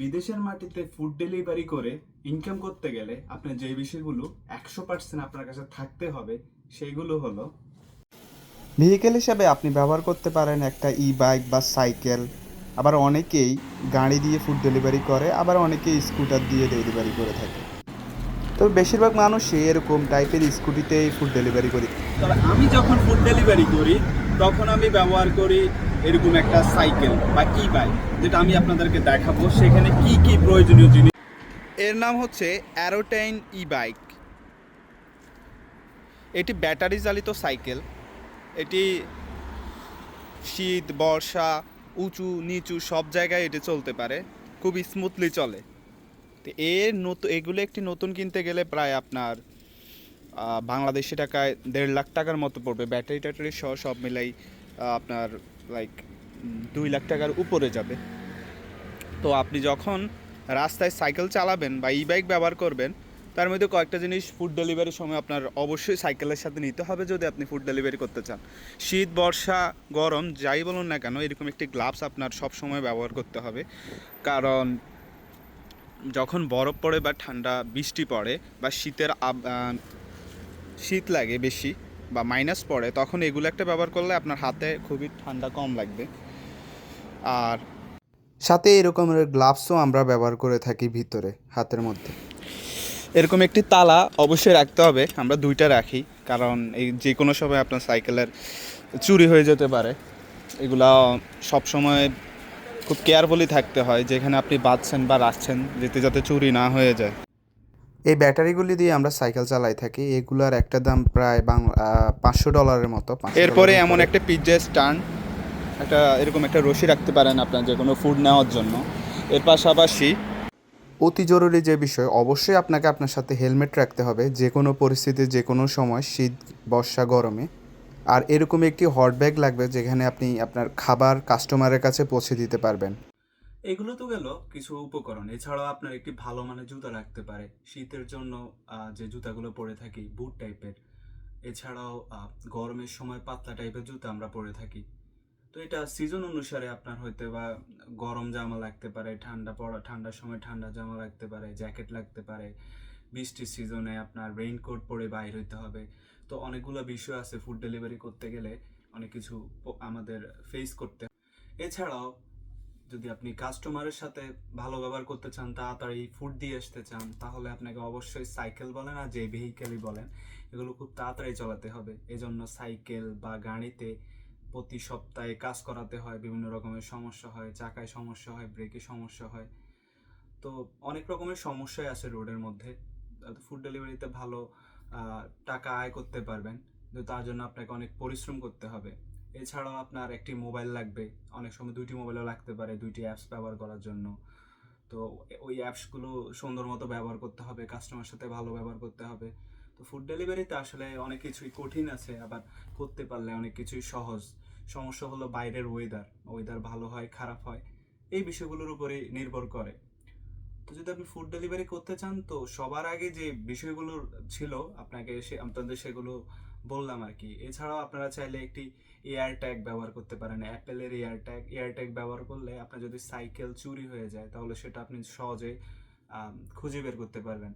বিদেশের মাটিতে food delivery করে ইনকাম করতে গেলে আপনার যে বিষয়গুলো 100% আপনার কাছে থাকতে হবে সেইগুলো হলো, ভেহিকেল হিসাবে আপনি ব্যবহার করতে পারেন একটা বাইক বা সাইকেল। আবার অনেকেই গাড়ি দিয়ে ফুড ডেলিভারি করে, আবার অনেকেই স্কুটার দিয়ে ডেলিভারি করে থাকে। তবে বেশিরভাগ মানুষই এরকম টাইপের স্কুটিতেই ফুড ডেলিভারি করে। তবে আমি যখন ফুড ডেলিভারি করি তখন আমি ব্যবহার করি এরকম একটা সাইকেল বা ই বাইক, যেটা আমি আপনাদেরকে দেখাবো সেখানে কি কি প্রয়োজনীয় জিনিস। এর নাম হচ্ছে অ্যারোটাইন বাইক। এটি ব্যাটারি চালিত সাইকেল। এটি শীত, বর্ষা, উঁচু নিচু সব জায়গায় এটি চলতে পারে, খুব স্মুথলি চলে। তো এগুলো একটি নতুন কিনতে গেলে প্রায় আপনার বাংলাদেশি টাকায় 1.5 লাখ টাকার মতো পড়বে। ব্যাটারি ট্যাটারি সহ সব মিলাই আপনার লাইক 2 লাখ টাকার উপরে যাবে। তো আপনি যখন রাস্তায় সাইকেল চালাবেন বা বাইক ব্যবহার করবেন, তার মধ্যে কয়েকটা জিনিস ফুড ডেলিভারির সময় আপনার অবশ্যই সাইকেলের সাথে নিতে হবে যদি আপনি ফুড ডেলিভারি করতে চান। শীত, বর্ষা, গরম যাই বলুন না কেন, এরকম একটি গ্লাভস আপনার সব সময় ব্যবহার করতে হবে। কারণ যখন বরফ পড়ে বা ঠান্ডা বৃষ্টি পড়ে বা শীত লাগে বেশি বা মাইনাস পড়ে, তখন এগুলো একটা ব্যবহার করলে আপনার হাতে খুবই ঠান্ডা কম লাগবে। আর সাথে এরকমের গ্লাভসও আমরা ব্যবহার করে থাকি ভিতরে হাতের মধ্যে। এরকম একটি তালা অবশ্যই রাখতে হবে, আমরা 2টা রাখি, কারণ এই যে কোনো সময় আপনার সাইকেলের চুরি হয়ে যেতে পারে। এগুলা সব সময় খুব কেয়ারফুলি থাকতে হয়, যেখানে আপনি বাঁধছেন বা রাখছেন যাতে চুরি না হয়ে যায়। এই ব্যাটারিগুলি দিয়ে আমরা সাইকেল চালাই থাকি। এগুলার একটা দাম প্রায় $500 মতো। এরপরে এমন একটা পিৎজা স্ট্যান্ড, এরকম একটা রশি রাখতে পারেন আপনার যে কোনো ফুড নেওয়ার জন্য। এর পাশাপাশি অতি জরুরি যে বিষয়, অবশ্যই আপনাকে আপনার সাথে হেলমেট রাখতে হবে যে কোনো পরিস্থিতি, যে কোনো সময়, শীত, বর্ষা, গরমে। আর এরকম একটি হট ব্যাগ লাগবে যেখানে আপনি আপনার খাবার কাস্টমারের কাছে পৌঁছে দিতে পারবেন। এগুলো তো গেল কিছু উপকরণ। এছাড়াও আপনার একটি ভালো মানের জুতা রাখতে পারে শীতের জন্য, যে জুতাগুলো পরে থাকি বুট টাইপের। এছাড়াও গরমের সময় পাতলা টাইপের জুতা আমরা পরে থাকি। তো এটা সিজন অনুসারে আপনার হয়তো বা গরম জামা লাগতে পারে, ঠান্ডার সময় ঠান্ডা জামা লাগতে পারে, জ্যাকেট লাগতে পারে। বৃষ্টির সিজনে আপনার রেইনকোট পরে বাইর হইতে হবে। তো অনেকগুলো বিষয় আছে ফুড ডেলিভারি করতে গেলে, অনেক কিছু আমাদের ফেস করতে হয়। এছাড়াও যদি আপনি কাস্টমারের সাথে ভালো ব্যবহার করতে চান, তাড়াতাড়ি ফুড দিয়ে আসতে চান, তাহলে আপনাকে অবশ্যই সাইকেল বলেন আর যে ভেহিকেলই বলেন, এগুলো খুব তাড়াতাড়ি চালাতে হবে। এজন্য সাইকেল বা গাড়িতে প্রতি সপ্তাহে কাজ করাতে হয়, বিভিন্ন রকমের সমস্যা হয়, চাকায় সমস্যা হয়, ব্রেকে সমস্যা হয়। তো অনেক রকমের সমস্যাই আছে রোডের মধ্যে। ফুড ডেলিভারিতে ভালো টাকা আয় করতে পারবেন, কিন্তু তার জন্য আপনাকে অনেক পরিশ্রম করতে হবে। এছাড়াও আপনার একটি মোবাইল লাগবে, অনেক সময় 2টি মোবাইলও লাগতে পারে 2টি অ্যাপস ব্যবহার করার জন্য। তো ওই অ্যাপসগুলো সুন্দর মতো ব্যবহার করতে হবে, কাস্টমার সাথে ভালো ব্যবহার করতে হবে। তো ফুড ডেলিভারিতে আসলে অনেক কিছুই কঠিন আছে, আবার করতে পারলে অনেক কিছুই সহজ। সমস্যা হলো বাইরের ওয়েদার ভালো হয় খারাপ হয়, এই বিষয়গুলোর উপরেই নির্ভর করে। তো যদি আপনি ফুড ডেলিভারি করতে চান, তো সবার আগে যে বিষয়গুলো ছিল আপনাদের সেগুলো বললাম আর কি। এছাড়াও আপনারা চাইলে একটি এয়ার ট্যাগ ব্যবহার করতে পারেন, অ্যাপেলের এয়ার ট্যাগ ব্যবহার করলে আপনার যদি সাইকেল চুরি হয়ে যায় তাহলে সেটা আপনি সহজে খুঁজে বের করতে পারবেন।